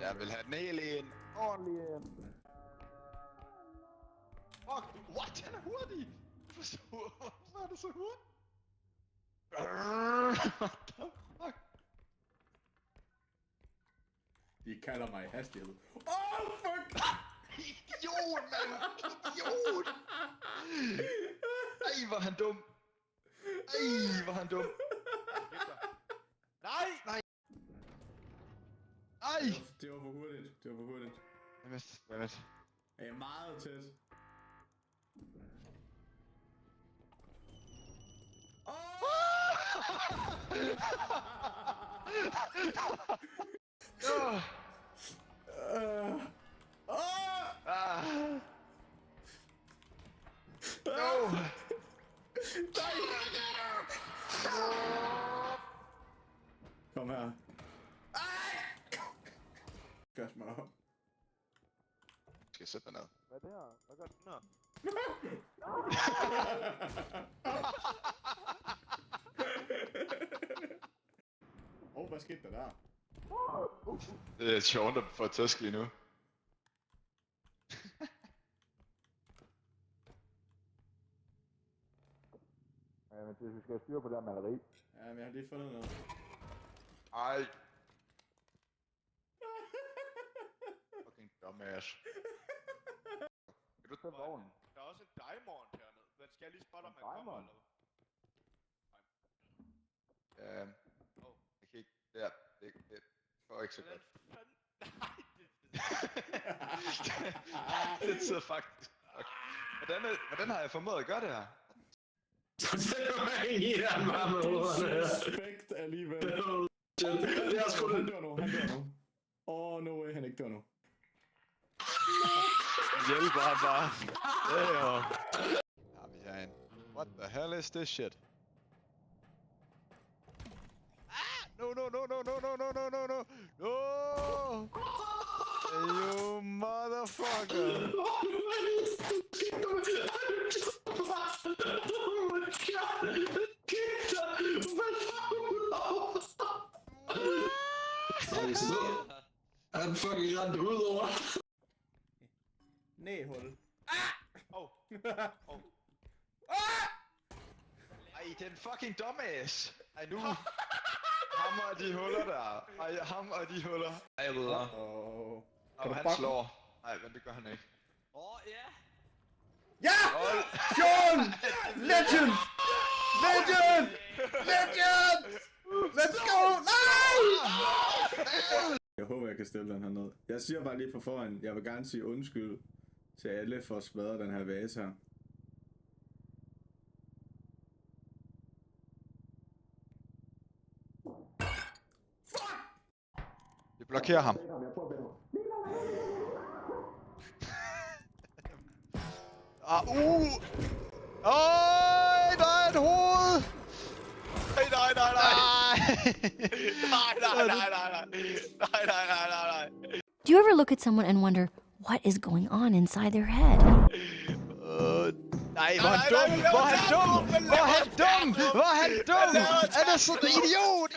Jeg vil have den hele ind. Ordentlig ind. Fuck, what? Han er hurtig! Hvorfor er det så hurtigt? What the fuck? De kalder mig hastighed. Oh, fuck! Idiot, mand! Idiot! Ej, hvor han dum! Ej, hvor han dum! Nej! Nej! Ej! Det var for hurtigt. Det var for hurtigt. Hvad med? Jeg er meget tæt. No! Kom her. Gør mig op. Skal jeg sætte dig ned? Hvad er det her? Hvad gør den her? Hvad skete der der? Det er sjovt at få tæsk lige nu. Ja, men vi skal styre på det her maleri. Ja, men jeg har lige fundet noget. Ej. Fucking dumbass. Kan du Fem vognen. Der er også en diamond hernede. Men skal jeg lige spotte, om En han kommer diamond? eller Jeg kan ikke... Det går ikke så godt. Nej, Det sidder faktisk... Hvordan har jeg formået at gøre det her? Respekt alligevel. Det er sgu Han dør nu, han dør nu. No way, han ikke dør nu. Hjælper ham bare. Ja, vi er en. What the hell is this shit? No! No! You motherfucker! Han fucking rendte ud over. Næhul. Ej, den fucking dumbass! Ej, nu! Ham og de huller der! Ej, ham og de huller! Ej, jeg ved dig. Kan du Han bakke? slår. Nej, men det gør han ikke. ja. Ja! Fjorden! Legend! Legend! Legend! Let's go! Nej! Jeg håber, jeg kan stille den her ned. Jeg siger bare lige på forhånd, jeg vil gerne sige undskyld til alle for at smadre den her vase her. Vi blokerer ham. Der er et hoved! Nej. Do you ever look at someone and wonder what is going on inside their head? Nej, hvor er han dum! Hvor er han dum! Hvor er han dum! Hvor er han dum! Han er sådan en idiot!